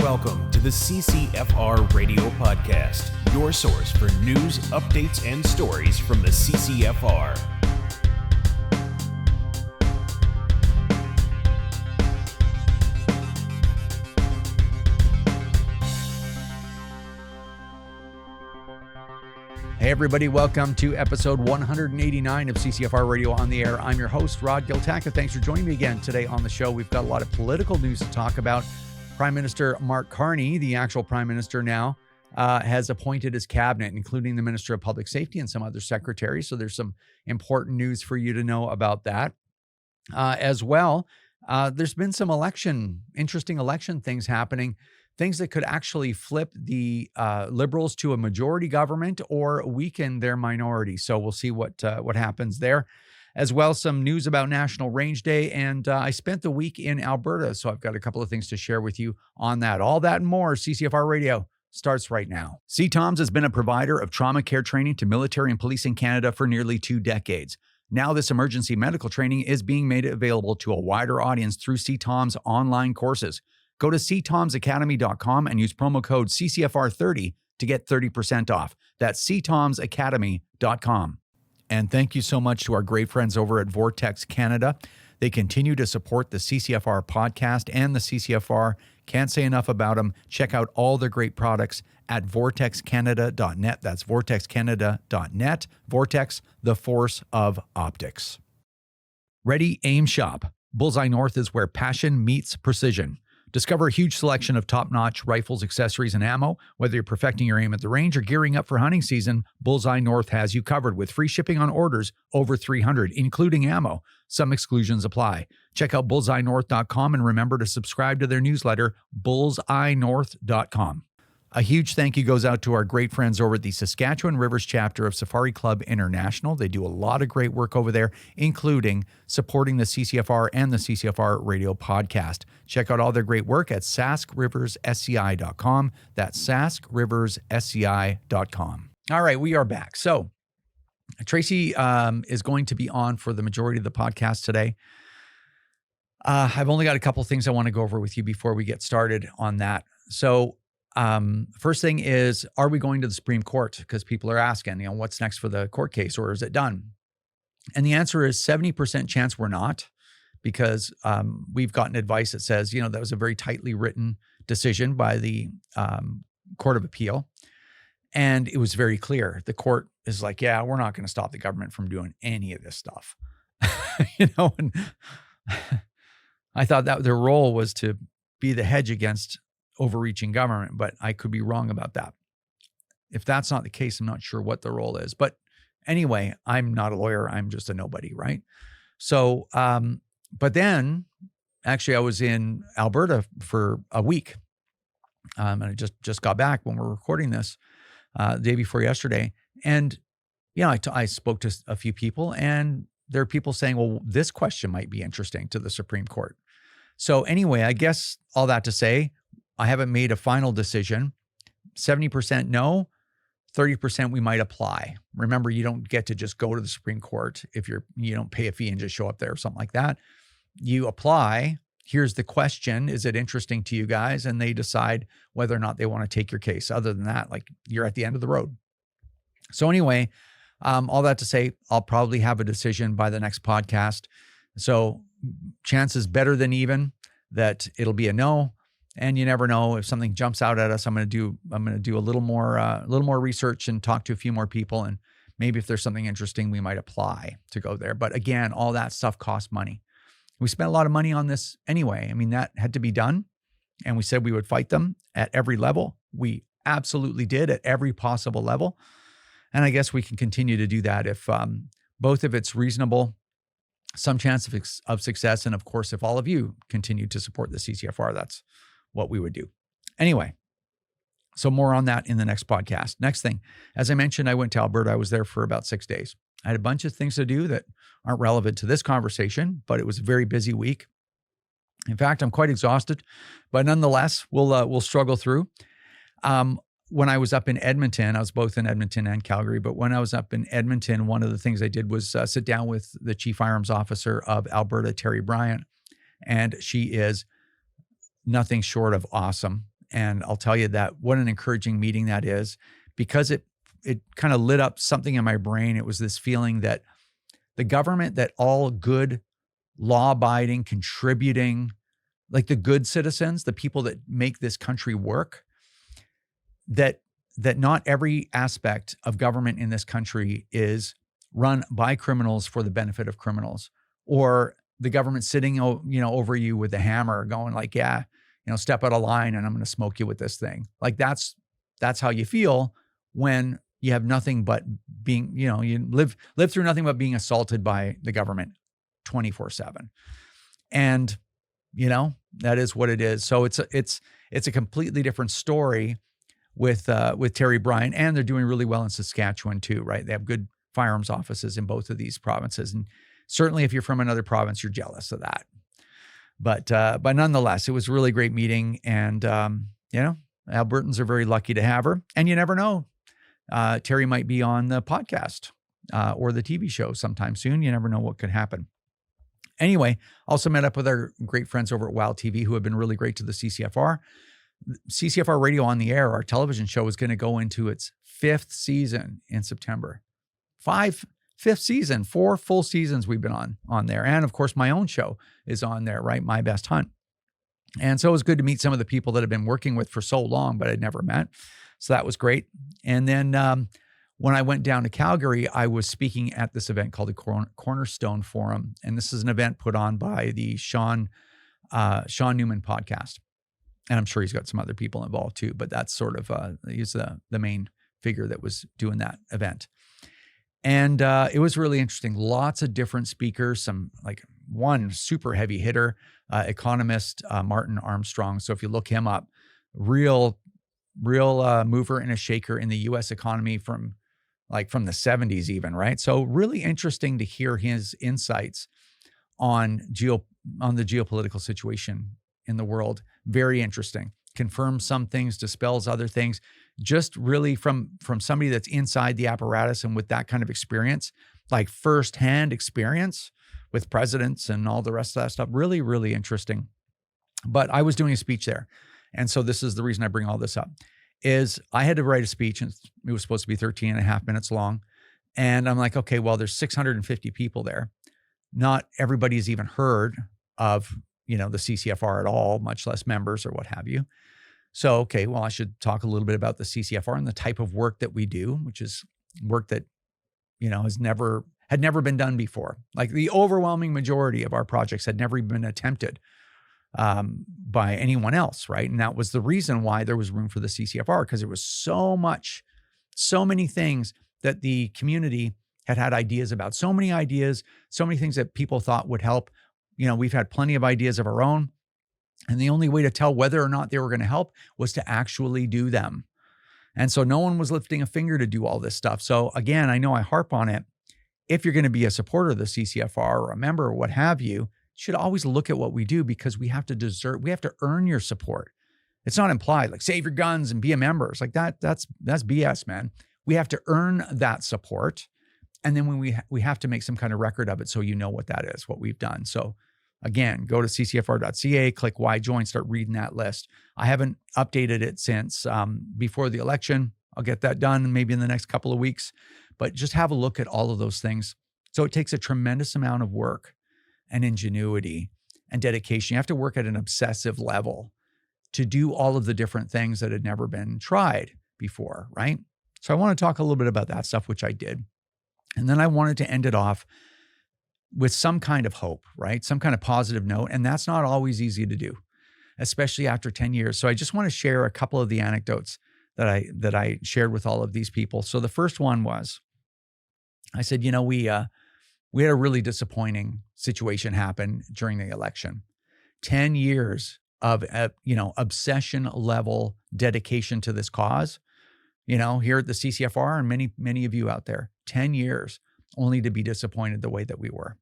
welcome to the CCFR Radio Podcast, your source for news, updates, and stories from the CCFR. Hey everybody, welcome to episode 189 of CCFR Radio on the Air. I'm your host, Giltaca. Thanks for joining me again today on the show. We've got a lot of political news to talk about. Prime Minister Mark Carney, the actual Prime Minister now, has appointed his cabinet, including the Minister of Public Safety and some other secretaries. So there's some important news for you to know about that. As well, there's been some interesting election things happening, things that could actually flip the Liberals to a majority government or weaken their minority. So we'll see what happens there. As well, some news about National Range Day, and I spent the week in Alberta, so I've got a couple of things to share with you on that. All that and more, CCFR Radio starts right now. 𝐂𝐂𝐿𝐿 has been a provider of trauma care training to military and police in Canada for nearly 2 decades. Now this emergency medical training is being made available to a wider audience through 𝐂𝐂𝐿𝐿's online courses. Go to 𝐂𝐂𝐿𝐿𝐴cademy.com and use promo code CCFR30 to get 30% off. That's 𝐂𝐂𝐿𝐴cademy.com. And thank you so much to our great friends over at Vortex Canada. They continue to support the CCFR podcast and the CCFR. Can't say enough about them. Check out all their great products at vortexcanada.net. That's vortexcanada.net. Vortex, the force of optics. Ready, aim, shop. Bullseye North is where passion meets precision. Discover a huge selection of top-notch rifles, accessories, and ammo. Whether you're perfecting your aim at the range or gearing up for hunting season, Bullseye North has you covered with free shipping on orders over 300, including ammo. Some exclusions apply. Check out bullseyenorth.com and remember to subscribe to their newsletter, bullseyenorth.com. A huge thank you goes out to our great friends over at the Saskatchewan Rivers chapter of Safari Club International. They do a lot of great work over there, including supporting the CCFR and the CCFR Radio podcast. Check out all their great work at saskriverssci.com. That's saskriverssci.com. All right, we are back. So Tracy is going to be on for the majority of the podcast today. I've only got a couple things I want to go over with you before we get started on that. So first thing is, are we going to the Supreme Court? Because people are asking, what's next for the court case, or is it done? And the answer is 70% chance we're not, because we've gotten advice that says, that was a very tightly written decision by the Court of Appeal. And it was very clear. The court is like, yeah, we're not going to stop the government from doing any of this stuff. And I thought that their role was to be the hedge against overreaching government, but I could be wrong about that. If that's not the case, I'm not sure what the role is. But anyway, I'm not a lawyer. I'm just a nobody, right? So, but then actually I was in Alberta for a week. And I just got back when we're recording this the day before yesterday. And, I spoke to a few people, and there are people saying, well, this question might be interesting to the Supreme Court. So anyway, I guess all that to say, I haven't made a final decision. 70% no, 30% we might apply. Remember, you don't get to just go to the Supreme Court if you don't pay a fee and just show up there or something like that. You apply. Here's the question. Is it interesting to you guys? And they decide whether or not they want to take your case. Other than that, you're at the end of the road. So anyway, all that to say, I'll probably have a decision by the next podcast. So chances better than even that it'll be a no. And you never know, if something jumps out at us, I'm going to do a little more research and talk to a few more people, and maybe if there's something interesting, we might apply to go there. But again, all that stuff costs money. We spent a lot of money on this anyway. I mean, that had to be done, and we said we would fight them at every level. We absolutely did at every possible level, and I guess we can continue to do that if both if it's reasonable, some chance of success, and of course, if all of you continue to support the CCFR, that's what we would do. Anyway, so more on that in the next podcast. Next thing, as I mentioned, I went to Alberta. I was there for about 6 days. I had a bunch of things to do that aren't relevant to this conversation, but it was a very busy week. In fact, I'm quite exhausted, but nonetheless, we'll struggle through. When I was up in Edmonton, I was both in Edmonton and Calgary, but when I was up in Edmonton, one of the things I did was sit down with the Chief Firearms Officer of Alberta, Terry Bryant, and she is nothing short of awesome. And I'll tell you that what an encouraging meeting that is, because it kind of lit up something in my brain. It was this feeling that the government, that all good, law-abiding, contributing, like the good citizens, the people that make this country work, that not every aspect of government in this country is run by criminals for the benefit of criminals, or the government sitting, over you with a hammer going like, yeah, step out of line and I'm going to smoke you with this thing. Like that's how you feel when you have nothing but being, you live through nothing but being assaulted by the government 24/7. And, that is what it is. So it's a completely different story with Terry Bryan, and they're doing really well in Saskatchewan too, right? They have good firearms offices in both of these provinces. And certainly if you're from another province, you're jealous of that. But nonetheless, it was a really great meeting. And, Albertans are very lucky to have her. And you never know, Terry might be on the podcast or the TV show sometime soon. You never know what could happen. Anyway, also met up with our great friends over at Wild TV who have been really great to the CCFR. CCFR Radio on the Air, our television show, is going to go into its 5th season in September. 5th season, 4 full seasons we've been on there. And of course, my own show is on there, right? My Best Hunt. And so it was good to meet some of the people that I've been working with for so long, but I'd never met. So that was great. And then when I went down to Calgary, I was speaking at this event called the Cornerstone Forum. And this is an event put on by the Sean Newman podcast. And I'm sure he's got some other people involved too, but that's sort of, he's the main figure that was doing that event. And it was really interesting. Lots of different speakers, some like one super heavy hitter, economist, Martin Armstrong. So if you look him up, real mover and a shaker in the U.S. economy from the 70s even, right? So really interesting to hear his insights on the geopolitical situation in the world. Very interesting. Confirms some things, dispels other things. Just really from somebody that's inside the apparatus and with that kind of experience, like firsthand experience with presidents and all the rest of that stuff. Really, really interesting. But I was doing a speech there. And so this is the reason I bring all this up, is I had to write a speech, and it was supposed to be 13 and a half minutes long. And I'm like, okay, well, there's 650 people there. Not everybody's even heard of, the CCFR at all, much less members or what have you. So, okay, well, I should talk a little bit about the CCFR and the type of work that we do, which is work that, had never been done before. Like the overwhelming majority of our projects had never been attempted by anyone else, right? And that was the reason why there was room for the CCFR, because there was so many things that the community had ideas about, so many ideas, so many things that people thought would help. We've had plenty of ideas of our own. And the only way to tell whether or not they were going to help was to actually do them. And so no one was lifting a finger to do all this stuff. So again, I know I harp on it. If you're going to be a supporter of the CCFR or a member or what have you, you should always look at what we do, because we have to earn your support. It's not implied like save your guns and be a member. It's like that's BS, man. We have to earn that support. And then when we have to make some kind of record of it, so you know what that is, what we've done. So again, go to ccfr.ca, click why join, start reading that list. I haven't updated it since before the election. I'll get that done maybe in the next couple of weeks, but just have a look at all of those things. So it takes a tremendous amount of work and ingenuity and dedication. You have to work at an obsessive level to do all of the different things that had never been tried before, right? So I want to talk a little bit about that stuff, which I did. And then I wanted to end it off with some kind of hope, right? Some kind of positive note. And that's not always easy to do, especially after 10 years. So I just want to share a couple of the anecdotes that I shared with all of these people. So the first one was, I said, we had a really disappointing situation happen during the election. 10 years of, obsession level dedication to this cause, here at the CCFR and many, many of you out there, 10 years only to be disappointed the way that we were.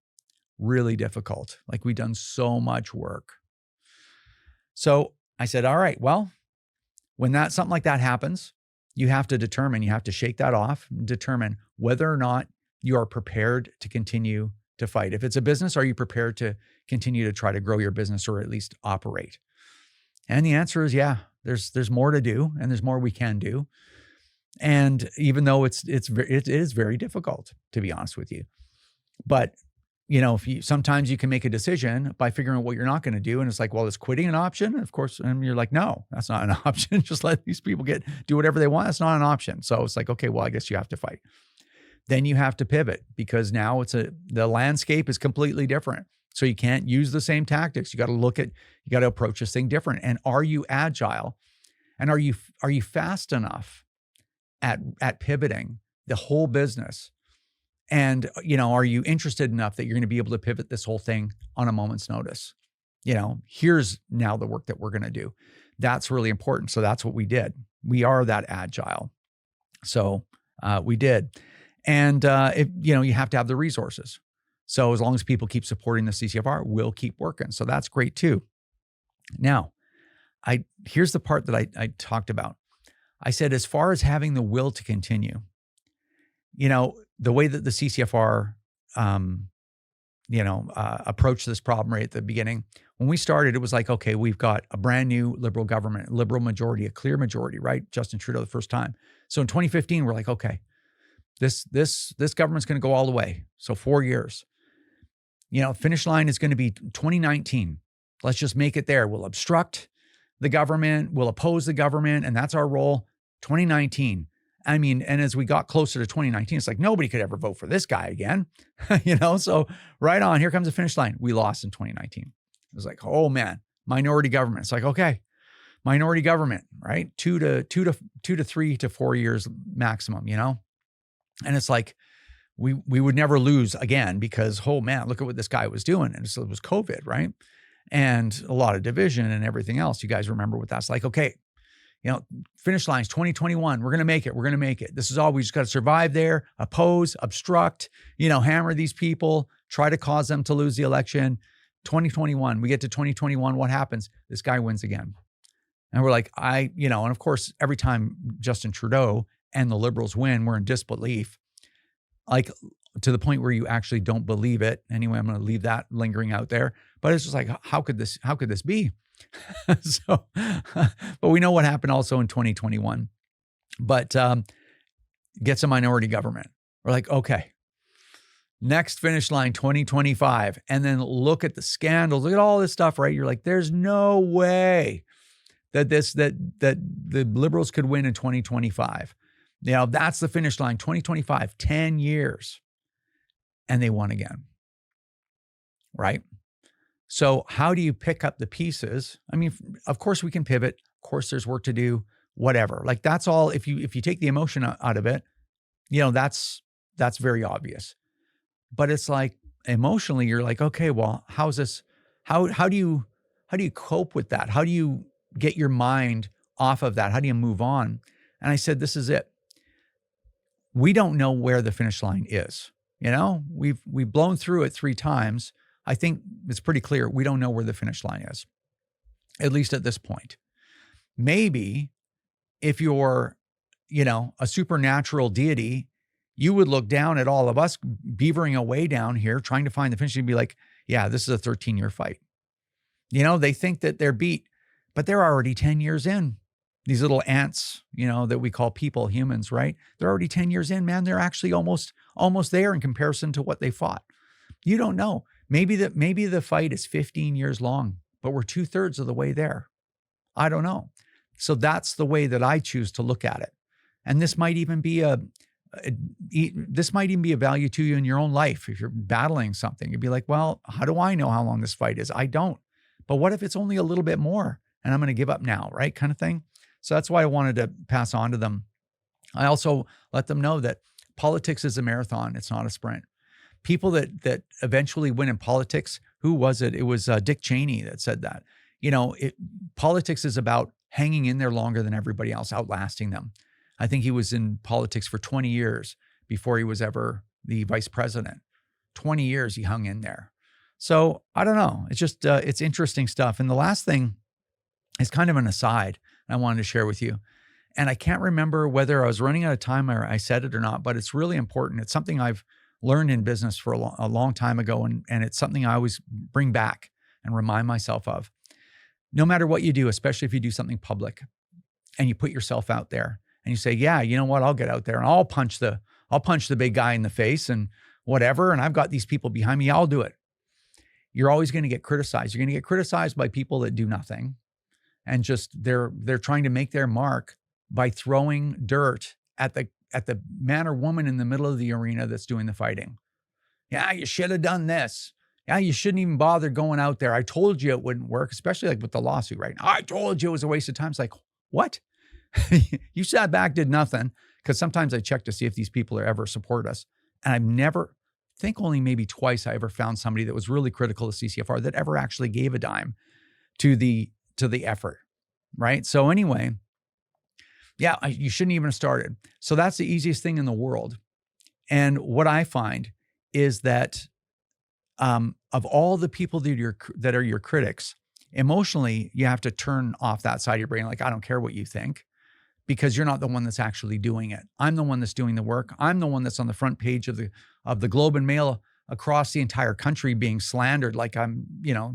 Really difficult. Like we've done so much work. So I said, all right, well, when something like that happens, you have to shake that off, determine whether or not you are prepared to continue to fight. If it's a business, are you prepared to continue to try to grow your business or at least operate? And the answer is, yeah, There's more to do, and there's more we can do. And even though it is very difficult, to be honest with you, but sometimes you can make a decision by figuring out what you're not going to do. And it's like, well, is quitting an option? Of course. And you're like, no, that's not an option. Just let these people do whatever they want. It's not an option. So it's like, okay, well, I guess you have to fight. Then you have to pivot, because now the landscape is completely different. So you can't use the same tactics. You got to approach this thing different. And are you agile? And are you fast enough at pivoting the whole business? And, are you interested enough that you're going to be able to pivot this whole thing on a moment's notice? Here's now the work that we're going to do. That's really important. So that's what we did. We are that agile. So we did. And, you have to have the resources. So as long as people keep supporting the CCFR, we'll keep working. So that's great too. Now, here's the part that I talked about. I said, as far as having the will to continue, the way that the CCFR, approached this problem right at the beginning, when we started, it was like, okay, we've got a brand new Liberal government, Liberal majority, a clear majority, right? Justin Trudeau the first time. So in 2015, we're like, okay, this government's going to go all the way. So 4 years, finish line is going to be 2019. Let's just make it there. We'll obstruct the government, we'll oppose the government, and that's our role. 2019. I mean, and as we got closer to 2019, it's like nobody could ever vote for this guy again, So right on, here comes the finish line. We lost in 2019. It was like, oh man, minority government. It's like, okay, minority government, right? 2 to 3 to 4 years maximum, And it's like we would never lose again, because, oh man, look at what this guy was doing. And so it was COVID, right? And a lot of division and everything else. You guys remember what that's like. Okay, finish lines 2021. We're going to make it. We're going to make it. This is all. We just got to survive there, oppose, obstruct, hammer these people, try to cause them to lose the election. 2021, we get to 2021. What happens? This guy wins again. And we're like, and of course, every time Justin Trudeau and the Liberals win, we're in disbelief, like to the point where you actually don't believe it. Anyway, I'm going to leave that lingering out there. But it's just like, how could this be? So, but we know what happened also in 2021. But gets a minority government. We're like, okay, next finish line 2025, and then look at the scandals, look at all this stuff, right? You're like, there's no way that the Liberals could win in 2025. That's the finish line, 2025, 10 years, and they won again, right? So how do you pick up the pieces? I mean, of course we can pivot. Of course there's work to do, whatever. Like that's all, if you take the emotion out of it, that's very obvious. But it's like emotionally, you're like, okay, well, how's this? How do you cope with that? How do you get your mind off of that? How do you move on? And I said, this is it. We don't know where the finish line is. We've blown through it 3 times. I think it's pretty clear we don't know where the finish line is, at least at this point. Maybe if you're, a supernatural deity, you would look down at all of us beavering away down here, trying to find the finish and be like, yeah, this is a 13-year fight. They think that they're beat, but they're already 10 years in. These little ants, that we call people, humans, right? They're already 10 years in, man. They're actually almost there in comparison to what they fought. You don't know. Maybe the fight is 15 years long, but we're 2/3 of the way there. I don't know. So that's the way that I choose to look at it. And this might even be a value to you in your own life. If you're battling something, you'd be like, well, how do I know how long this fight is? I don't. But what if it's only a little bit more and I'm going to give up now, right? Kind of thing. So that's why I wanted to pass on to them. I also let them know that politics is a marathon. It's not a sprint. People that eventually win in politics, who was it? It was Dick Cheney that said that. Politics is about hanging in there longer than everybody else, outlasting them. I think he was in politics for 20 years before he was ever the vice president. 20 years he hung in there. So I don't know. It's just, it's interesting stuff. And the last thing is kind of an aside I wanted to share with you. And I can't remember whether I was running out of time or I said it or not, but it's really important. It's something I've learned in business for a long time ago. And it's something I always bring back and remind myself of. no matter what you do, especially if you do something public and you put yourself out there and you say, yeah, you know what, I'll get out there and I'll punch the big guy in the face and whatever. And I've got these people behind me. I'll do it. You're always going to get criticized. You're going to get criticized by people that do nothing. And just they're trying to make their mark by throwing dirt at the man or woman in the middle of the arena that's doing the fighting. Yeah, you should have done this. Yeah, you shouldn't even bother going out there. I told you it wouldn't work, especially like with the lawsuit right now. I told you it was a waste of time. It's like, what? You sat back, did nothing. Because sometimes I check to see if these people are ever support us. And I've never, think only maybe twice I ever found somebody that was really critical of CCFR that ever actually gave a dime to the effort, right? So anyway, yeah, you shouldn't even have started. So that's the easiest thing in the world. And what I find is that of all the people that are your critics, emotionally, you have to turn off that side of your brain. Like, I don't care what you think, because you're not the one that's actually doing it. I'm the one that's doing the work. I'm the one that's on the front page of the Globe and Mail across the entire country being slandered like I'm,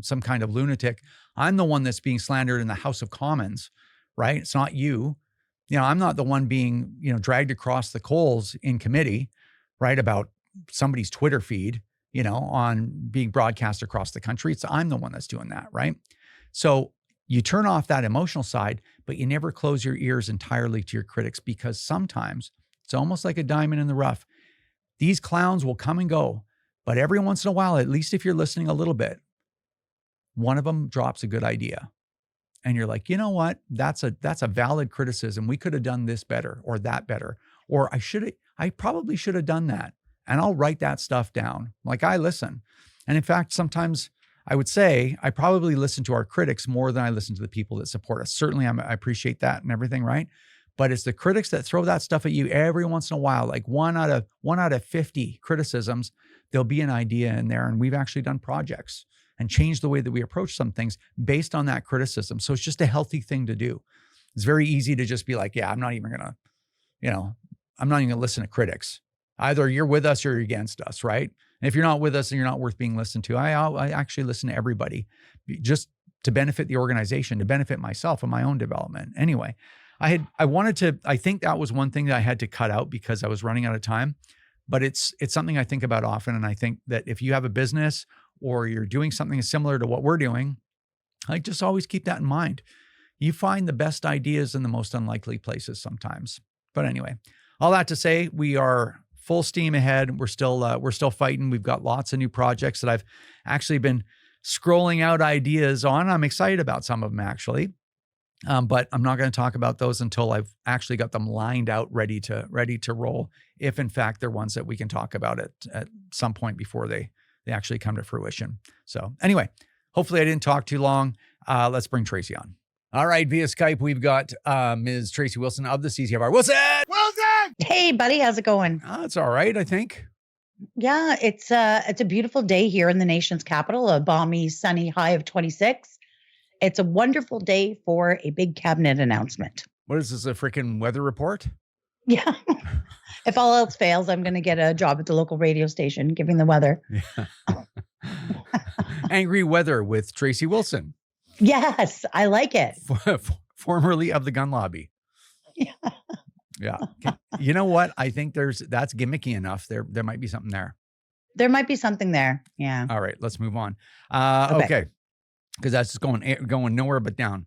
some kind of lunatic. I'm the one that's being slandered in the House of Commons, right? It's not you. I'm not the one being, dragged across the coals in committee, right, about somebody's Twitter feed, on being broadcast across the country. I'm the one that's doing that, right? So you turn off that emotional side, but you never close your ears entirely to your critics, because sometimes it's almost like a diamond in the rough. These clowns will come and go, but every once in a while, at least if you're listening a little bit, one of them drops a good idea. And you're like, you know what? That's a valid criticism. We could have done this better or that better. Or I probably should have done that. And I'll write that stuff down. Like, I listen. And in fact, sometimes I would say I probably listen to our critics more than I listen to the people that support us. Certainly, I appreciate that and everything, right? But it's the critics that throw that stuff at you every once in a while. Like one out of 50 criticisms, there'll be an idea in there. And we've actually done projects and changed the way that we approach some things based on that criticism. So it's just a healthy thing to do. It's very easy to just be like, yeah, I'm not even going to listen to critics. Either you're with us or you're against us, right? And if you're not with us, then you're not worth being listened to. I actually listen to everybody just to benefit the organization, to benefit myself and my own development. Anyway, I think that was one thing that I had to cut out because I was running out of time, but it's something I think about often. And I think that if you have a business or you're doing something similar to what we're doing, I just always keep that in mind. You find the best ideas in the most unlikely places sometimes. But anyway, all that to say, we are full steam ahead. We're still fighting. We've got lots of new projects that I've actually been scrolling out ideas on. I'm excited about some of them actually. But I'm not going to talk about those until I've actually got them lined out, ready to roll. If in fact they're ones that we can talk about at some point before they actually come to fruition. So anyway, hopefully I didn't talk too long. Let's bring Tracy on. All right, via Skype, we've got Ms. Tracy Wilson of the CCFR. Wilson! Hey, buddy, how's it going? It's all right, I think. Yeah, it's a beautiful day here in the nation's capital, a balmy, sunny high of 26. It's a wonderful day for a big cabinet announcement. What is this, a freaking weather report? Yeah. If all else fails, I'm going to get a job at the local radio station giving the weather. Yeah. Angry Weather with Tracy Wilson. Yes, I like it. Formerly of the gun lobby. Yeah. Yeah. You know what? I think that's gimmicky enough. There might be something there. There might be something there. Yeah. All right, let's move on. Okay. Because that's just going nowhere but down.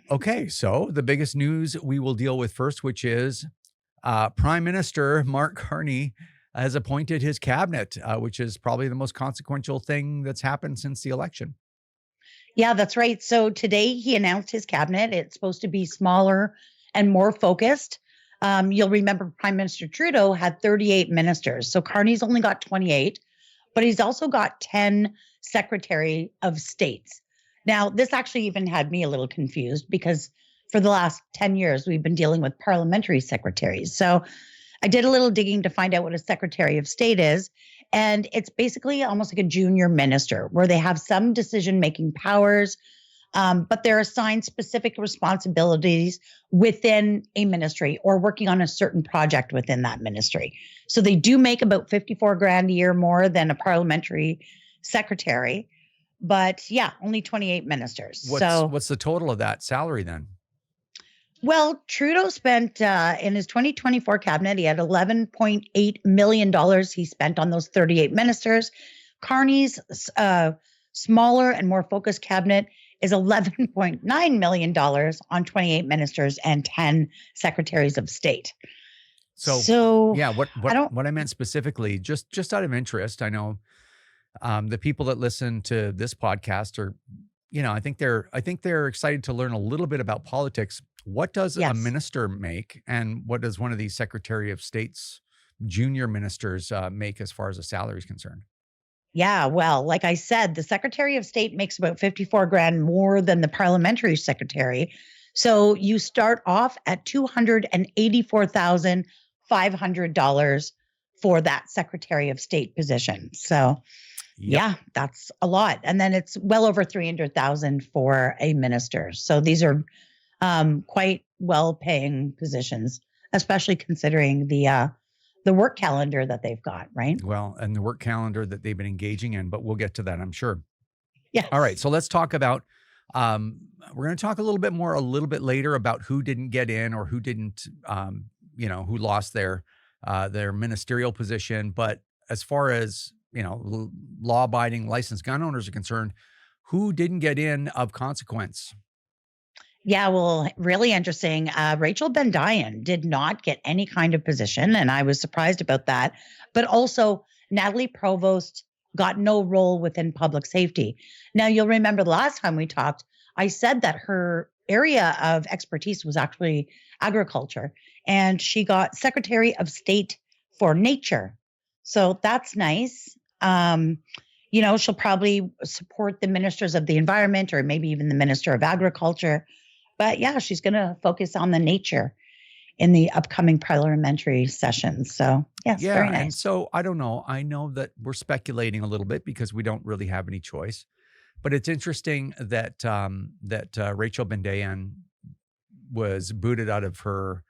Okay, so the biggest news we will deal with first, which is Prime Minister Mark Carney has appointed his cabinet, which is probably the most consequential thing that's happened since the election. Yeah, that's right. So today he announced his cabinet. It's supposed to be smaller and more focused. You'll remember Prime Minister Trudeau had 38 ministers. So Carney's only got 28, but he's also got 10 Secretary of States. Now, this actually even had me a little confused because for the last 10 years, we've been dealing with parliamentary secretaries. So I did a little digging to find out what a Secretary of State is. And it's basically almost like a junior minister where they have some decision-making powers, but they're assigned specific responsibilities within a ministry or working on a certain project within that ministry. So they do make about $54,000 a year more than a parliamentary secretary, But yeah, only 28 ministers. What's the total of that salary then? Well, Trudeau spent in his 2024 cabinet, he had $11.8 million he spent on those 38 ministers. Carney's smaller and more focused cabinet is $11.9 million on 28 ministers and 10 secretaries of state. So yeah, what I meant specifically, just out of interest, I know the people that listen to this podcast are, I think they're excited to learn a little bit about politics. What does a minister make, and what does one of these Secretary of State's junior ministers make as far as the salary is concerned? Yeah, well, like I said, the Secretary of State makes about 54 grand more than the parliamentary secretary. So you start off at $284,500 for that Secretary of State position. So yeah, that's a lot. And then it's well over 300,000 for a minister. So these are quite well-paying positions, especially considering the work calendar that they've got, right? Well, and the work calendar that they've been engaging in, but we'll get to that, I'm sure. Yeah. All right. So let's talk about, we're going to talk a little bit later about who didn't get in or who didn't, who lost their ministerial position. But as far as, law-abiding licensed gun owners are concerned, who didn't get in of consequence? Yeah, well, really interesting. Rachel Bendayan did not get any kind of position, and I was surprised about that. But also, Natalie Provost got no role within public safety. Now, you'll remember the last time we talked, I said that her area of expertise was actually agriculture, and she got Secretary of State for Nature. So that's nice. She'll probably support the ministers of the environment or maybe even the minister of agriculture. But yeah, she's going to focus on the nature in the upcoming parliamentary sessions. So yes, very nice. And so I don't know. I know that we're speculating a little bit because we don't really have any choice. But it's interesting that Rachel Bendayan was booted out of her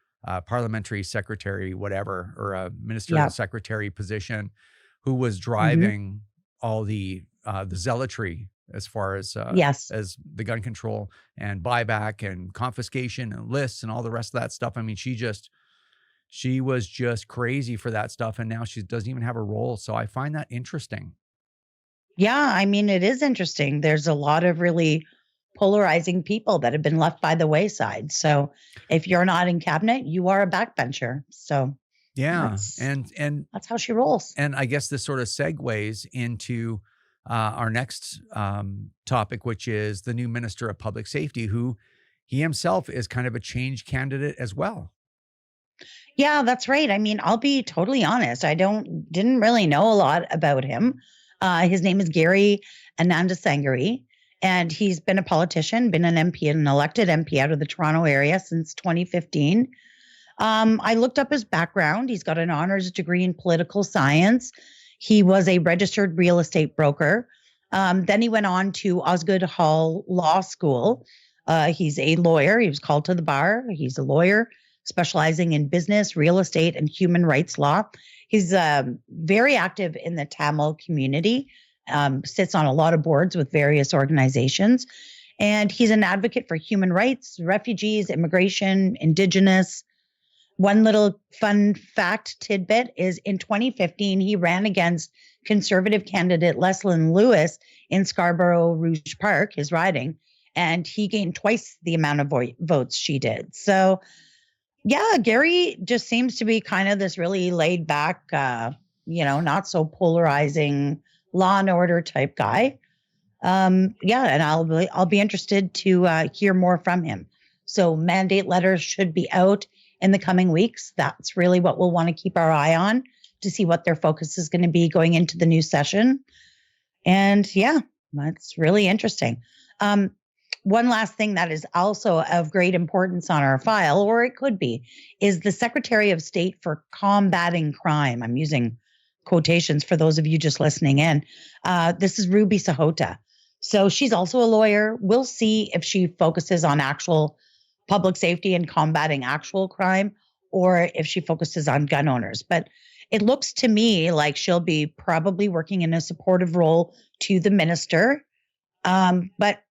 parliamentary secretary, whatever, or a ministerial secretary position, who was driving all the zealotry as far as as the gun control and buyback and confiscation and lists and all the rest of that stuff. I mean, she was just crazy for that stuff, and now she doesn't even have a role. So I find that interesting. Yeah, I mean, it is interesting. There's a lot of really polarizing people that have been left by the wayside. So if you're not in cabinet, you are a backbencher. So yeah, and that's how she rolls. And I guess this sort of segues into our next topic, which is the new Minister of Public Safety, who he himself is kind of a change candidate as well. Yeah, that's right. I mean, I'll be totally honest. I didn't really know a lot about him. His name is 𝐥𝐞𝐠𝐚𝐥, and he's been a politician, been an MP, an elected MP out of the Toronto area since 2015. I looked up his background. He's got an honors degree in political science. He was a registered real estate broker. Then he went on to Osgoode Hall Law School. He's a lawyer. He was called to the bar. He's a lawyer specializing in business, real estate, and human rights law. He's very active in the Tamil community, sits on a lot of boards with various organizations. And he's an advocate for human rights, refugees, immigration, Indigenous. One little fun fact tidbit is in 2015, he ran against Conservative candidate Leslyn Lewis in Scarborough Rouge Park, his riding, and he gained twice the amount of votes she did. So yeah, Gary just seems to be kind of this really laid back, not so polarizing law and order type guy. And I'll be interested to hear more from him. So mandate letters should be out in the coming weeks. That's really what we'll want to keep our eye on to see what their focus is going to be going into the new session. And yeah, that's really interesting. One last thing that is also of great importance on our file, or it could be, is the Secretary of State for Combating Crime. I'm using quotations for those of you just listening in. This is Ruby Sahota. So she's also a lawyer. We'll see if she focuses on actual public safety and combating actual crime, or if she focuses on gun owners. But it looks to me like she'll be probably working in a supportive role to the minister But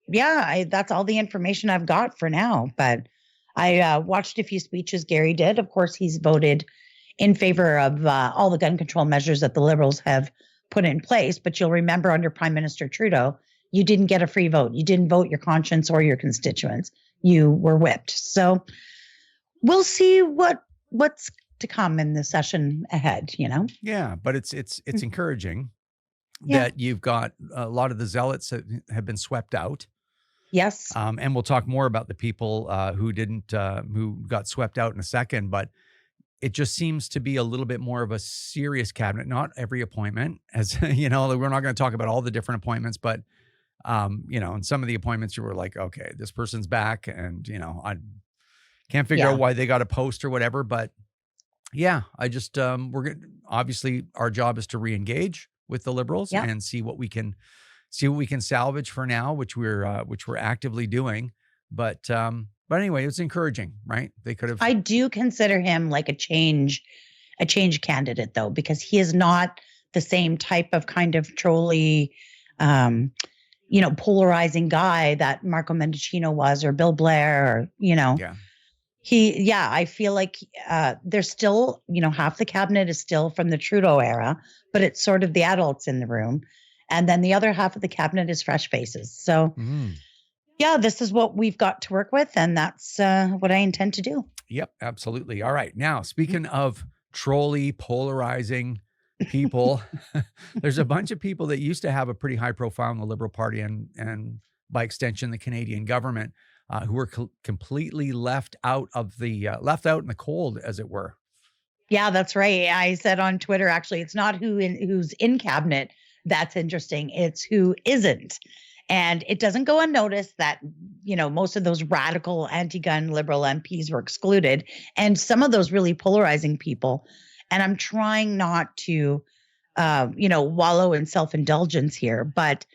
yeah, that's all the information I've got for now. But I watched a few speeches Gary did. Of course, he's voted in favor of all the gun control measures that the Liberals have put in place. But you'll remember under Prime Minister Trudeau, you didn't get a free vote. You didn't vote your conscience or your constituents. You were whipped. So we'll see what's to come in the session ahead, Yeah, but it's encouraging that you've got a lot of the zealots that have been swept out. Yes. And we'll talk more about the people who got swept out in a second, but it just seems to be a little bit more of a serious cabinet. Not every appointment, as we're not going to talk about all the different appointments, but and some of the appointments you were like, okay, this person's back, and I can't figure out why they got a post or whatever. But yeah, I just obviously our job is to re-engage with the Liberals and see what we can salvage for now, which we're actively doing. But anyway, it's encouraging, right? They could have. I do consider him like a change candidate, though, because he is not the same type of kind of trolley, polarizing guy that Marco Mendicino was, or Bill Blair, or I feel like there's still, half the cabinet is still from the Trudeau era, but it's sort of the adults in the room. And then the other half of the cabinet is fresh faces. So this is what we've got to work with. And that's what I intend to do. Yep, absolutely. All right. Now, speaking of trolley polarizing people, there's a bunch of people that used to have a pretty high profile in the Liberal Party and by extension, the Canadian government, who were completely left out in the cold, as it were. Yeah, that's right. I said on Twitter, actually, it's not who's in cabinet that's interesting. It's who isn't. And it doesn't go unnoticed that, most of those radical anti-gun Liberal MPs were excluded, and some of those really polarizing people. And I'm trying not to, wallow in self-indulgence here, but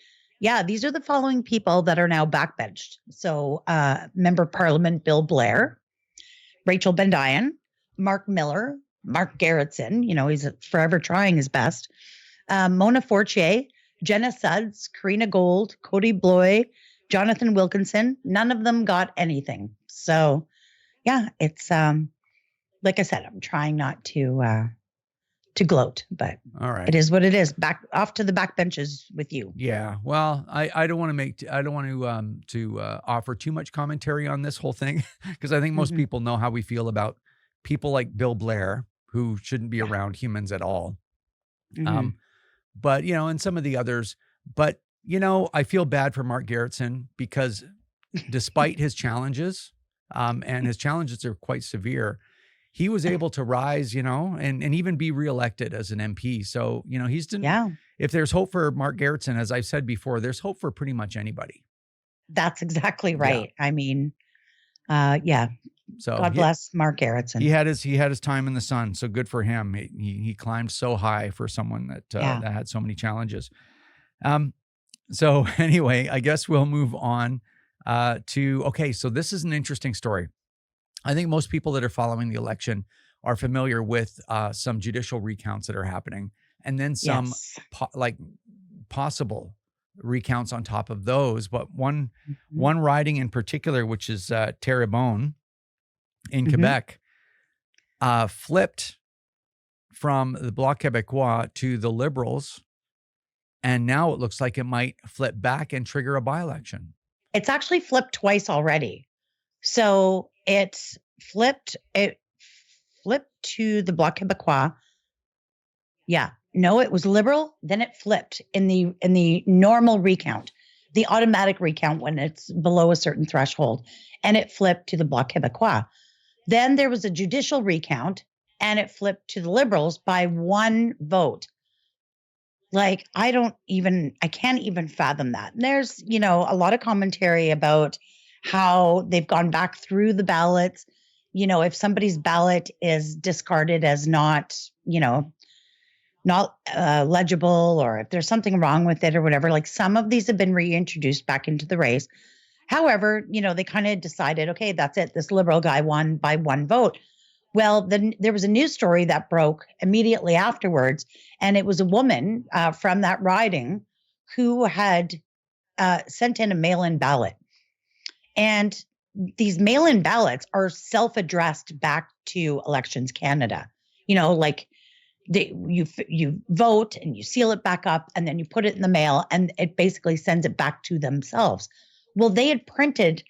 yeah, these are the following people that are now backbenched. So Member of Parliament Bill Blair, Rachel Bendian, Mark Miller, Mark Gerritsen, he's forever trying his best, Mona Fortier, Jenna Sudds, Karina Gold, Cody Bloy, Jonathan Wilkinson. None of them got anything. So yeah, it's like I said, I'm trying not to gloat, but all right, it is what it is. Back off to the back benches with you. Yeah. Well, I don't want to offer too much commentary on this whole thing, because I think most people know how we feel about people like Bill Blair, who shouldn't be around humans at all. But, and some of the others, but, I feel bad for Mark Gerritsen, because despite his challenges, and his challenges are quite severe, he was able to rise, and even be reelected as an MP. So, if there's hope for Mark Gerritsen, as I've said before, there's hope for pretty much anybody. That's exactly right. Yeah. I mean, So God bless Mark Gerritsen. He had his time in the sun. So good for him. He climbed so high for someone that had so many challenges. So anyway, I guess we'll move on so this is an interesting story. I think most people that are following the election are familiar with some judicial recounts that are happening, and then some possible recounts on top of those. But one riding in particular, which is Terrebonne in Quebec, flipped from the Bloc Québécois to the Liberals, and now it looks like it might flip back and trigger a by-election. It's actually flipped twice already. So it flipped to the Bloc Québécois. Yeah. No, it was Liberal, then it flipped in the normal recount, the automatic recount when it's below a certain threshold, and it flipped to the Bloc Québécois. Then there was a judicial recount, and it flipped to the Liberals by one vote. Like, I can't even fathom that. And there's, a lot of commentary about how they've gone back through the ballots. If somebody's ballot is discarded as not legible, or if there's something wrong with it or whatever, like some of these have been reintroduced back into the race. However, they kind of decided, okay, that's it. This Liberal guy won by one vote. Well, then there was a news story that broke immediately afterwards, and it was a woman from that riding who had sent in a mail-in ballot. And these mail-in ballots are self-addressed back to Elections Canada. You know, like you vote and you seal it back up and then you put it in the mail and it basically sends it back to themselves. Well, they had printed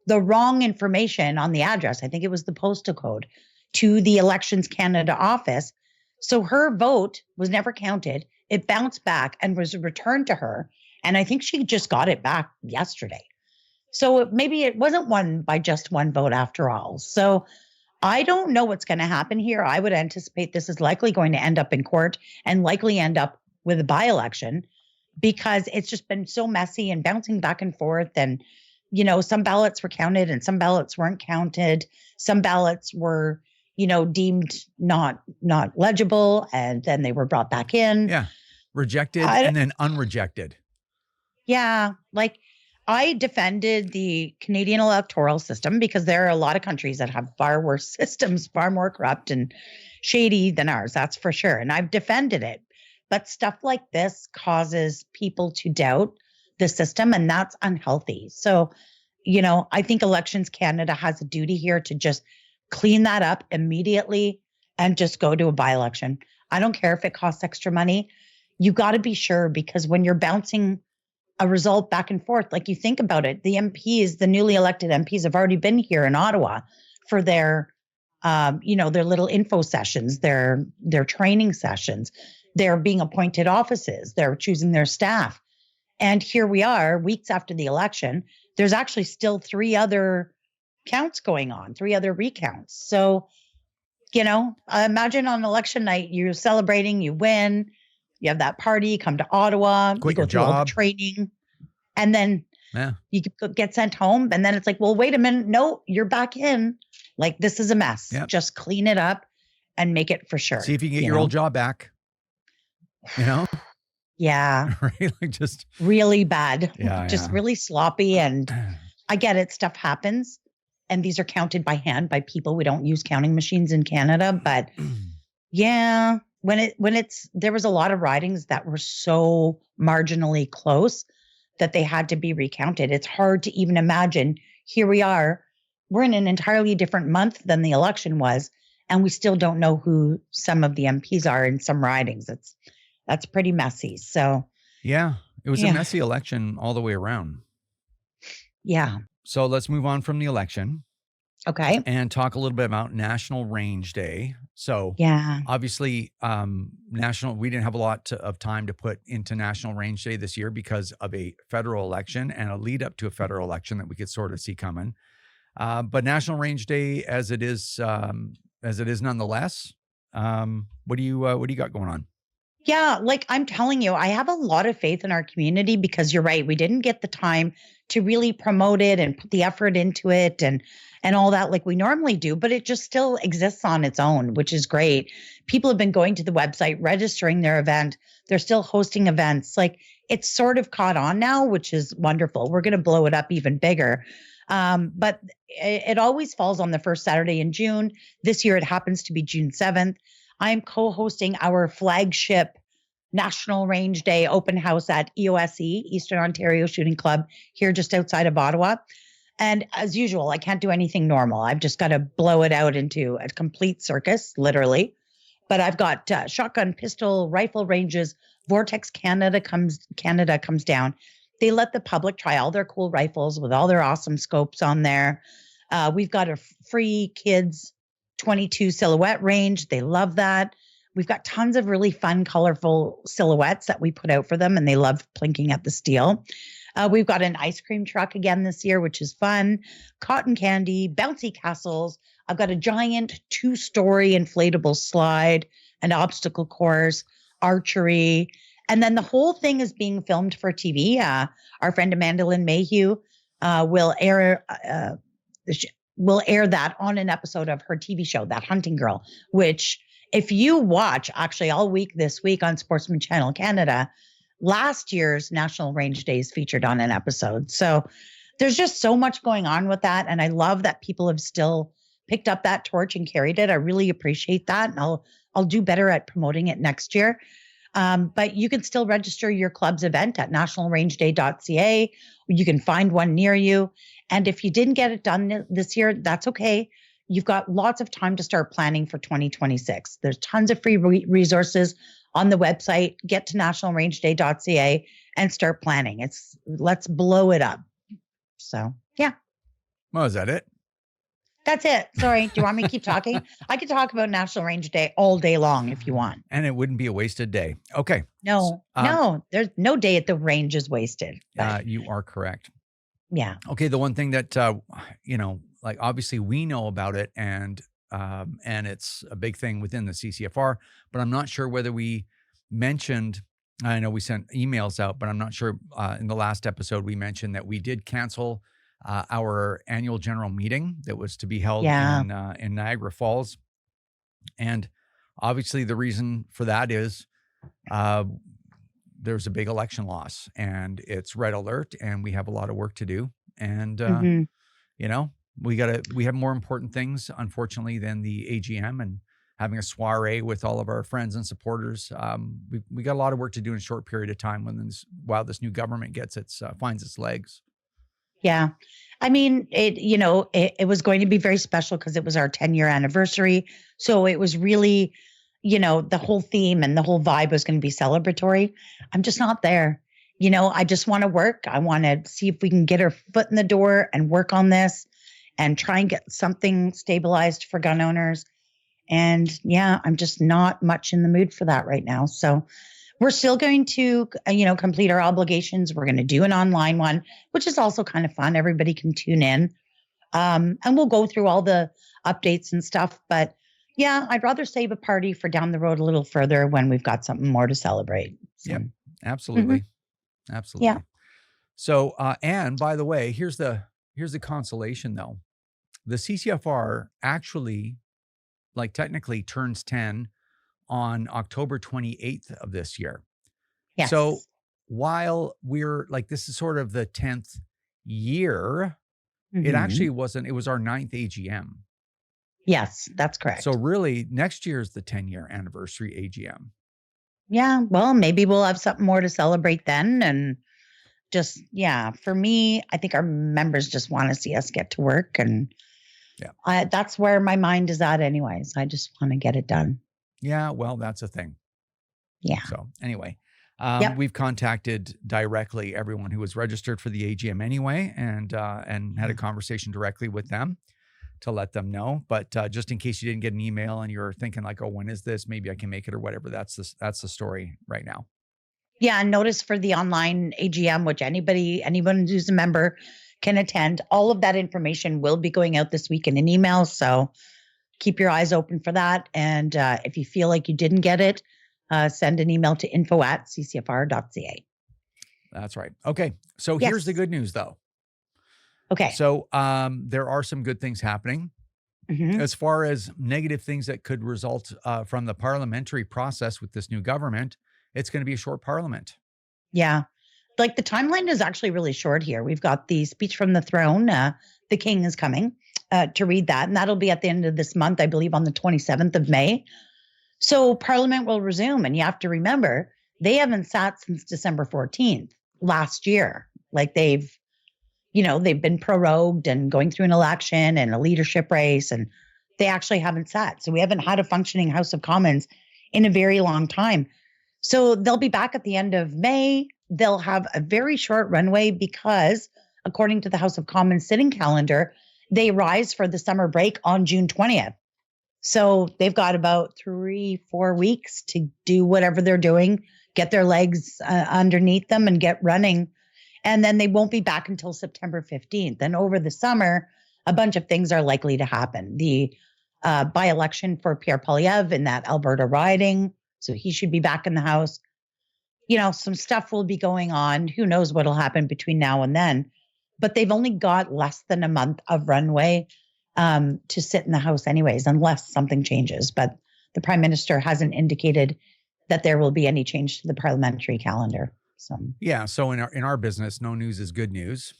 the wrong information on the address. I think it was the postal code to the Elections Canada office. So her vote was never counted. It bounced back and was returned to her. And I think she just got it back yesterday. So maybe it wasn't won by just one vote after all. So I don't know what's going to happen here. I would anticipate this is likely going to end up in court and likely end up with a by-election because it's just been so messy and bouncing back and forth. And, you know, some ballots were counted and some ballots weren't counted. Some ballots were, you know, deemed not legible and then they were brought back in. Yeah. Rejected and then unrejected. Yeah. Like, I defended the Canadian electoral system because there are a lot of countries that have far worse systems, far more corrupt and shady than ours. That's for sure. And I've defended it. But stuff like this causes people to doubt the system, and that's unhealthy. So, you know, I think Elections Canada has a duty here to just clean that up immediately and just go to a by-election. I don't care if it costs extra money. You got to be sure, because when you're bouncing a result back and forth, like, you think about it, the MPs, the newly elected MPs have already been here in Ottawa for their, you know, their little info sessions, their training sessions. They're being appointed offices. They're choosing their staff. And here we are weeks after the election. There's actually still 3 other counts going on, 3 other recounts. So, you know, imagine on election night, you're celebrating, you win, you have that party, come to Ottawa, you go through all the training, and then you get sent home. And then it's like, well, wait a minute. No, you're back in. Like, this is a mess. Yep. Just clean it up and make it for sure. See if you can get your old job back, you know? Yeah. Right? Like, just really bad. Yeah, just really sloppy. And I get it. Stuff happens. And these are counted by hand by people. We don't use counting machines in Canada. But yeah, there was a lot of ridings that were so marginally close that they had to be recounted. It's hard to even imagine. Here we are. We're in an entirely different month than the election was, and we still don't know who some of the MPs are in some ridings. That's pretty messy. So yeah, it was a messy election all the way around. Yeah. So let's move on from the election. Okay. And talk a little bit about National Range Day. So obviously we didn't have a lot of time to put into National Range Day this year because of a federal election and a lead up to a federal election that we could sort of see coming. But National Range Day as it is nonetheless. What do you got going on? Yeah, like, I'm telling you, I have a lot of faith in our community because you're right. We didn't get the time to really promote it and put the effort into it and all that like we normally do, but it just still exists on its own, which is great. People have been going to the website, registering their event. They're still hosting events. Like, it's sort of caught on now, which is wonderful. We're going to blow it up even bigger. But it always falls on the first Saturday in June. This year, it happens to be June 7th. I'm co-hosting our flagship National Range Day open house at EOSE, Eastern Ontario Shooting Club, here just outside of Ottawa. And as usual, I can't do anything normal. I've just got to blow it out into a complete circus, literally. But I've got shotgun, pistol, rifle ranges. Vortex Canada comes down. They let the public try all their cool rifles with all their awesome scopes on there. We've got a free kids 22 silhouette range. They love that. We've got tons of really fun, colorful silhouettes that we put out for them, and they love plinking at the steel. We've got an ice cream truck again this year, which is fun. Cotton candy, bouncy castles. I've got a giant 2-story inflatable slide, an obstacle course, archery. And then the whole thing is being filmed for TV. Our friend Amanda Lynn Mayhew will air that on an episode of her TV show, That Hunting Girl, which, if you watch actually all week this week on Sportsman Channel Canada, last year's National Range Day is featured on an episode. So there's just so much going on with that. And I love that people have still picked up that torch and carried it. I really appreciate that. And I'll do better at promoting it next year. But you can still register your club's event at nationalrangeday.ca. You can find one near you. And if you didn't get it done this year, that's okay. You've got lots of time to start planning for 2026. There's tons of free resources on the website. Get to nationalrangeday.ca and start planning. Let's blow it up. So, yeah. Well, is that it? That's it. Sorry. Do you want me to keep talking? I could talk about National Range Day all day long if you want. And it wouldn't be a wasted day. Okay. No, there's no day at the range is wasted. You are correct. Yeah. Okay. The one thing that, like obviously we know about it and it's a big thing within the CCFR, but I'm not sure whether we mentioned, I know we sent emails out, but I'm not sure in the last episode we mentioned that we did cancel our annual general meeting that was to be held in Niagara Falls. And obviously the reason for that is there's a big election loss and it's red alert and we have a lot of work to do. And, we have more important things, unfortunately, than the AGM and having a soiree with all of our friends and supporters. We got a lot of work to do in a short period of time while this new government finds its legs. Yeah. I mean, it was going to be very special because it was our 10-year anniversary. So it was really, the whole theme and the whole vibe was going to be celebratory. I'm just not there. I just want to work. I want to see if we can get our foot in the door and work on this and try and get something stabilized for gun owners. And yeah, I'm just not much in the mood for that right now. So we're still going to, complete our obligations. We're going to do an online one, which is also kind of fun. Everybody can tune in. And we'll go through all the updates and stuff. But yeah, I'd rather save a party for down the road a little further when we've got something more to celebrate. So. Yeah, absolutely. Mm-hmm. Absolutely. Yeah. So, and by the way, here's the consolation though. The CCFR actually, technically turns 10 on October 28th of this year. Yes. So while we're this is sort of the 10th year, it actually wasn't, it was our 9th AGM. Yes, that's correct. So really next year is the 10-year anniversary AGM. Yeah. Well, maybe we'll have something more to celebrate then. And just, for me, I think our members just want to see us get to work. And that's where my mind is at anyways. I just want to get it done. Yeah, well, that's a thing. Yeah. So anyway, we've contacted directly everyone who was registered for the AGM anyway, and had a conversation directly with them to let them know. But just in case you didn't get an email and you're thinking oh, when is this? Maybe I can make it or whatever. That's the story right now. Yeah. And notice for the online AGM, which anyone who's a member can attend, all of that information will be going out this week in an email. So keep your eyes open for that. And if you feel like you didn't get it, send an email to info@ccfr.ca. That's right. Okay. So here's the good news though. Okay. So there are some good things happening. As far as negative things that could result from the parliamentary process with this new government, it's going to be a short parliament. Yeah. The timeline is actually really short here. We've got the speech from the throne. The king is coming to read that. And that'll be at the end of this month, I believe on the 27th of May. So Parliament will resume. And you have to remember, they haven't sat since December 14th last year. They've been prorogued and going through an election and a leadership race. And they actually haven't sat. So we haven't had a functioning House of Commons in a very long time. So they'll be back at the end of May. They'll have a very short runway because, according to the House of Commons sitting calendar, they rise for the summer break on June 20th. So they've got about 3-4 weeks to do whatever they're doing, get their legs underneath them and get running. And then they won't be back until September 15th. And over the summer, a bunch of things are likely to happen. The by-election for Pierre Poilievre in that Alberta riding, so he should be back in the House. Some stuff will be going on. Who knows what'll happen between now and then. But they've only got less than a month of runway to sit in the House anyways, unless something changes. But the Prime Minister hasn't indicated that there will be any change to the parliamentary calendar. So so in our business, no news is good news.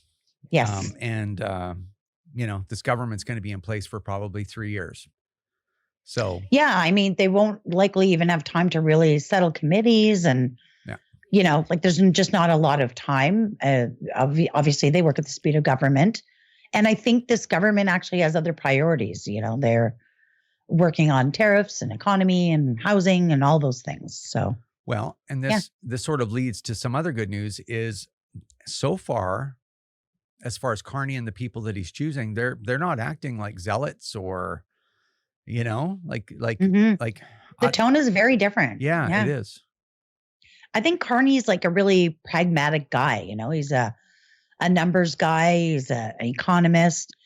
Yes. This government's going to be in place for probably 3 years. So yeah, I mean, they won't likely even have time to really settle committees and, like there's just not a lot of time. Obviously, they work at the speed of government. And I think this government actually has other priorities. They're working on tariffs and economy and housing and all those things. So, well, and this sort of leads to some other good news is so far, as far as Carney and the people that he's choosing, they're not acting like zealots or, like the tone is very different. Yeah, it is. I think Carney's like a really pragmatic guy. He's a numbers guy. He's an economist.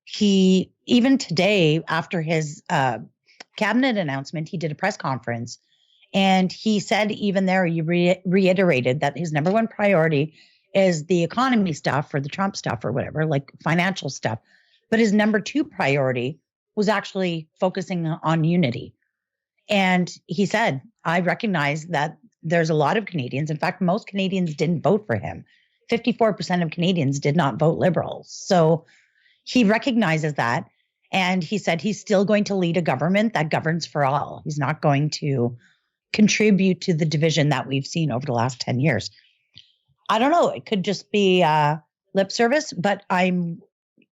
He, even today, after his cabinet announcement, he did a press conference. And he said even there, he reiterated that his number one priority is the economy stuff or the Trump stuff or whatever, like financial stuff. But his number two priority was actually focusing on unity. And he said, I recognize that there's a lot of Canadians. In fact, most Canadians didn't vote for him. 54% of Canadians did not vote Liberal. So he recognizes that. And he said he's still going to lead a government that governs for all. He's not going to contribute to the division that we've seen over the last 10 years. I don't know. It could just be lip service, but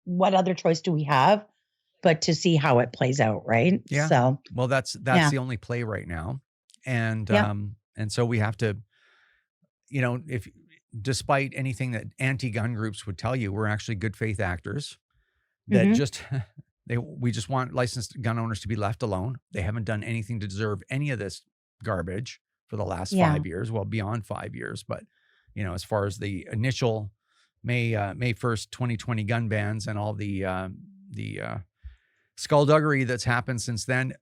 what other choice do we have but to see how it plays out, right? Yeah. So, well, that's the only play right now. And so we have to, if despite anything that anti-gun groups would tell you, we're actually good faith actors that we just want licensed gun owners to be left alone. They haven't done anything to deserve any of this garbage for the last 5 years, well, beyond 5 years. But, as far as the initial May 1st, 2020 gun bans and all the skullduggery that's happened since then,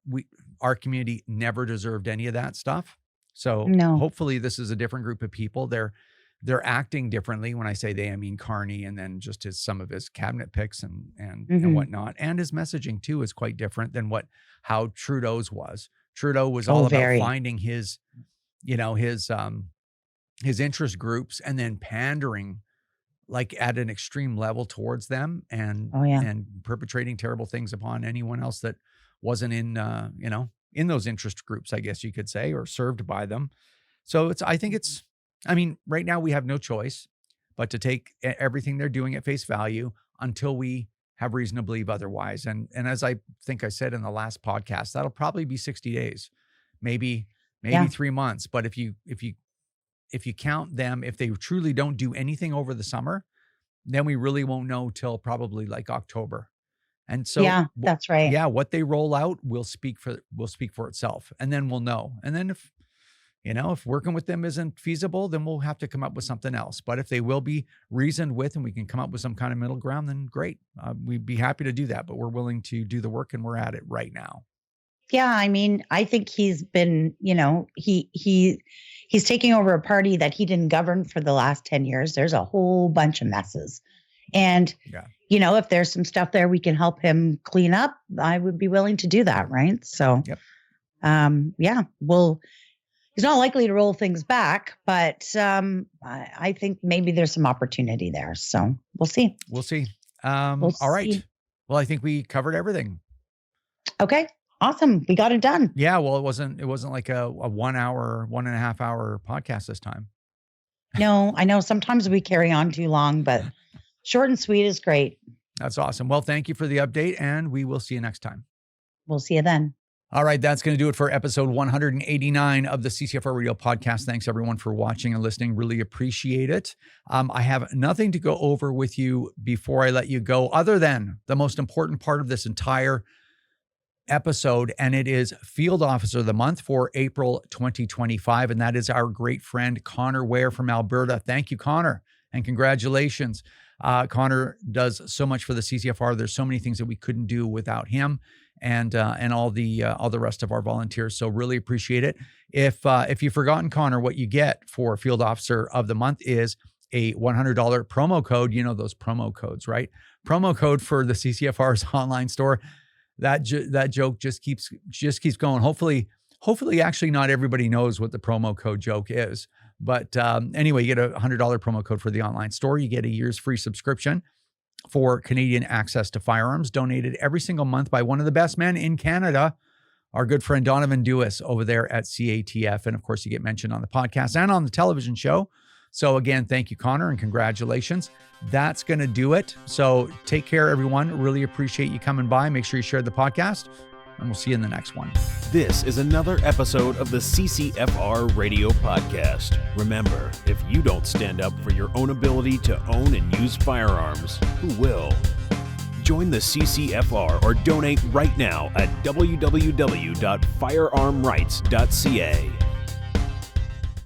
our community never deserved any of that stuff. So hopefully this is a different group of people. They're acting differently. When I say they, I mean Carney, and then just some of his cabinet picks and whatnot. And his messaging too is quite different than how Trudeau's was. Trudeau was all about finding his interest groups and then pandering like at an extreme level towards them and perpetrating terrible things upon anyone else that wasn't in those interest groups, I guess you could say, or served by them. So I mean, right now we have no choice but to take everything they're doing at face value until we have reason to believe otherwise. And as I think I said in the last podcast, that'll probably be 60 days, maybe 3 months. But if you count them, if they truly don't do anything over the summer, then we really won't know till probably like October. And so that's right. Yeah, what they roll out will speak for itself, and then we'll know. And then if working with them isn't feasible, then we'll have to come up with something else. But if they will be reasoned with and we can come up with some kind of middle ground, then great. We'd be happy to do that, but we're willing to do the work and we're at it right now. Yeah. I mean, I think he's been, he's taking over a party that he didn't govern for the last 10 years. There's a whole bunch of messes. And, if there's some stuff there we can help him clean up, I would be willing to do that. Right. So, he's not likely to roll things back, but I think maybe there's some opportunity there. So we'll see. All right. Well, I think we covered everything. Okay. Awesome. We got it done. Yeah. Well, it wasn't like a 1 hour, 1.5 hour podcast this time. No, I know sometimes we carry on too long, but short and sweet is great. That's awesome. Well, thank you for the update, and we will see you next time. We'll see you then. All right, that's going to do it for episode 189 of the CCFR Radio Podcast. Thanks, everyone, for watching and listening. Really appreciate it. I have nothing to go over with you before I let you go, other than the most important part of this entire episode, and it is Field Officer of the Month for April 2025, and that is our great friend, Connor Ware from Alberta. Thank you, Connor, and congratulations. Connor does so much for the CCFR. There's so many things that we couldn't do without him and all the rest of our volunteers. So really appreciate it. If you've forgotten, Connor, what you get for Field Officer of the Month is a $100 promo code. You know those promo codes, right? Promo code for the CCFR's online store. That joke just keeps going. Hopefully, actually, not everybody knows what the promo code joke is. But anyway, you get a $100 promo code for the online store. You get a year's free subscription for Canadian access to firearms, donated every single month by one of the best men in Canada, our good friend Donovan Dewis over there at CATF. And of course, you get mentioned on the podcast and on the television show. So again, thank you, Connor, and congratulations. That's going to do it. So take care, everyone. Really appreciate you coming by. Make sure you share the podcast, and we'll see you in the next one. This is another episode of the CCFR Radio Podcast. Remember, if you don't stand up for your own ability to own and use firearms, who will? Join the CCFR or donate right now at www.firearmrights.ca.